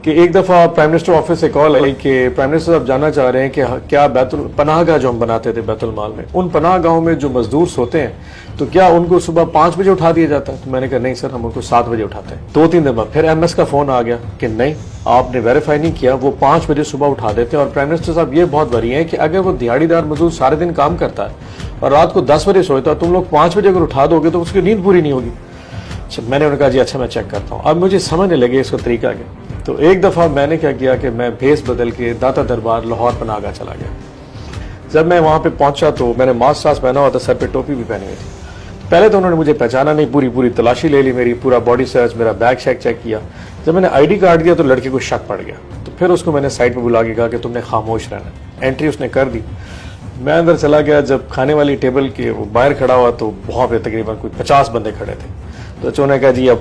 کہ ایک دفعہ پرائم منسٹر آفس سے کال آئی کہ پرائم منسٹر صاحب جاننا چاہ رہے ہیں کہ کیا پناہ گاہ جو ہم بناتے تھے بیت المال میں، ان پناہ گاہوں میں جو مزدور سوتے ہیں تو کیا ان کو صبح 5 بجے اٹھا دیا جاتا ہے؟ تو میں نے کہا نہیں سر، ہم ان کو 7 بجے اٹھاتے ہیں۔ 2-3 دن بعد پھر ایم ایس کا فون آ گیا کہ نہیں، آپ نے ویریفائی نہیں کیا، وہ 5 بجے صبح اٹھا دیتے ہیں۔ اور پرائم منسٹر صاحب یہ بہت بری ہیں کہ اگر وہ دیہڑی دار مزدور سارے دن کام کرتا ہے اور رات کو 10 بجے سوتا ہے، تم لوگ 5 بجے اگر اٹھا دو گے تو اس کی نیند پوری نہیں ہوگی۔ میں نے انہوں نے کہا جی اچھا میں چیک کرتا ہوں۔ اب مجھے سمجھنے لگے اس کا طریقہ کیا۔ تو ایک دفعہ میں نے کیا کیا کہ میں بھیس بدل کے داتا دربار لاہور پناہ گاہ چلا گیا۔ جب میں وہاں پہ پہنچا تو میں نے ماسک ساس پہنا ہوا تھا، سر پہ ٹوپی بھی پہنی ہوئی تھی۔ پہلے تو انہوں نے مجھے پہچانا نہیں، پوری تلاشی لے لی میری، پورا باڈی سرچ، میرا بیگ شیک چیک کیا۔ جب میں نے آئی ڈی کارڈ دیا تو لڑکے کو شک پڑ گیا، تو پھر اس کو میں نے سائڈ پہ بلا کے کہا کہ تم نے خاموش رہنا۔ انٹری اس نے کر دی، میں اندر چلا گیا۔ جب کھانے والی ٹیبل کے وہ باہر کھڑا ہوا تو وہاں پہ تقریباً کوئی 50 بندے کھڑے تھے۔ تو انہوں نے کہا جی اب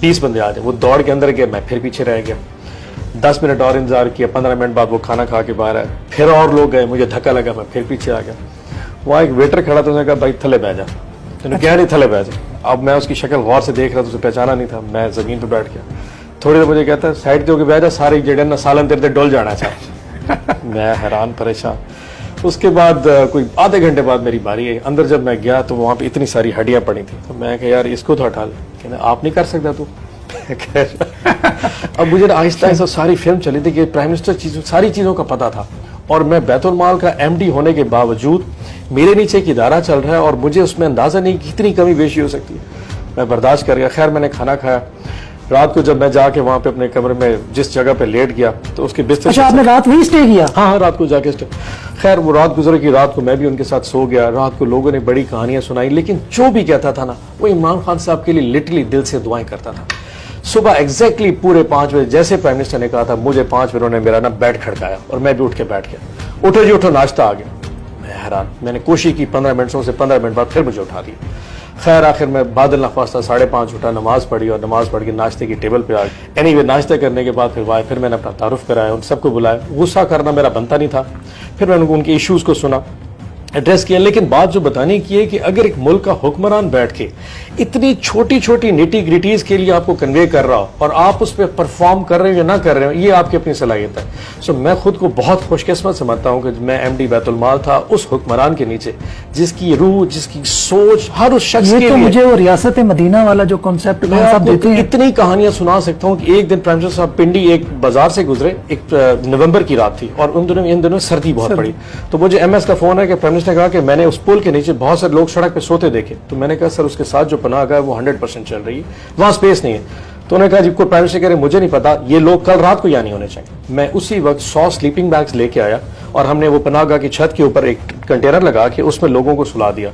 20 بندے آ جائیں۔ وہ دوڑ کے اندر گیا، میں پھر پیچھے رہ گیا۔ 10 منٹ اور انتظار کیا، 15 منٹ بعد وہ کھانا کھا کے باہر آئے، پھر اور لوگ گئے، مجھے دھکا لگا، میں پھر پیچھے آ گیا۔ وہاں ایک ویٹر کھڑا تھا، اس نے کہا بھائی تھلے بیٹھ جا۔ تو نے کہا نہیں تھلے بیٹھ جا۔ اب میں اس کی شکل غور سے دیکھ رہا تھا، اسے پہچانا نہیں تھا۔ میں زمین پہ بیٹھ گیا۔ تھوڑی دیر مجھے کہتا ہے سائڈ دے ہو کے بیٹھ جا، سارے جڑے نا سالن تیرے ڈول جانا چاہے۔ میں حیران پریشان۔ اس کے بعد کوئی آدھے گھنٹے بعد میری باری آئی۔ اندر جب میں گیا تو وہاں پہ اتنی ساری ہڈیاں پڑی تھیں، تو میں کہا یار اس کو تو ہٹا لیں۔ کہنا آپ نہیں کر سکتا تو۔ اب مجھے آہستہ آہستہ ساری فلم چلی تھی کہ پرائم منسٹر ساری چیزوں کا پتہ تھا، اور میں بیت المال کا ایم ڈی ہونے کے باوجود میرے نیچے ایک ادارہ چل رہا ہے اور مجھے اس میں اندازہ نہیں کہ کتنی کمی بیشی ہو سکتی ہے۔ میں برداشت کر گیا۔ خیر میں نے کھانا کھایا۔ رات کو جب میں جا کے وہاں پہ اپنے کمرے میں جس جگہ پہ لیٹ گیا تو اس کے بستر، اچھا آپ نے رات وہی اسٹے کیا؟ ہاں رات کو جا کے اسٹے۔ خیر وہ رات گزر کی، رات کو میں بھی ان کے ساتھ سو گیا۔ رات کو لوگوں نے بڑی کہانیاں سنائی، لیکن جو بھی کہتا تھا نا وہ عمران خان صاحب کے لیے لٹرلی دل سے دعائیں کرتا تھا۔ صبح ایگزیکٹلی پورے 5 بجے جیسے پرائم منسٹر نے کہا تھا، مجھے 5 بجے انہوں نے میرا نا بیڈ کھڑکایا اور میں بھی اٹھ کے بیٹھ گیا۔ اٹھو جی اٹھو، ناشتہ آ گیا۔ میں حیران، میں نے کوشش کی 15 منٹوں سے 15 منٹ بعد پھر مجھے اٹھا دیا۔ خیر آخر میں بعد النخواستہ 5:30 اٹھا، نماز پڑھی اور نماز پڑھ کے ناشتے کی ٹیبل پہ آ گیا۔ اینی وے ناشتہ کرنے کے بعد پھر میں نے اپنا تعارف کرایا، ان سب کو بلایا۔ غصہ کرنا میرا بنتا نہیں تھا، پھر میں نے ان کے ایشوز کو سنا، ایڈریس کیا۔ لیکن بات جو بتانی کی ہے کہ اگر ایک ملک کا حکمران بیٹھ کے اتنی چھوٹی چھوٹی نیٹی گریٹیز کے لیے آپ کو کنوے کر رہا ہو اور آپ اس پہ پرفارم کر رہے ہو یا نہ کر رہے ہو، یہ آپ کی اپنی صلاحیت ہے۔ سو میں خود کو بہت خوش قسمت سمجھتا ہوں کہ میں ایم ڈی بیت المال تھا اس حکمران کے نیچے، جس کی روح، جس کی سوچ ہر اس شخص کے لیے۔ تو مجھے وہ ریاست مدینہ والا جو کانسیپٹ دیتے ہیں، اتنی کہانیاں سنا سکتا ہوں کہ ایک دن پرائم منسٹر صاحب پنڈی ایک بازار سے گزرے، ایک نومبر کی رات تھی اور ان دنوں سردی بہت پڑی، تو مجھے ایم ایس کا فون ہے کہ پرائم منسٹر نے کہا کہ میں نے اس پل کے نیچے بہت سارے لوگ سڑک پہ سوتے دیکھے۔ تو میں نے کہا سر اس کے ساتھ جو پناہ گاہ ہے وہ 100% چل رہی ہے، وہاں سپیس نہیں ہے۔ تو انہوں نے کہا جب کوئی پرائم منسٹر کہہ رہے مجھے نہیں پتا، یہ لوگ کل رات کو یہاں نہیں ہونے چاہیے۔ میں اسی وقت 100 سلیپنگ بیگز لے کے آیا اور ہم نے وہ پناہ گاہ کی چھت کے اوپر ایک کنٹینر لگا کے اس میں لوگوں کو سلا دیا۔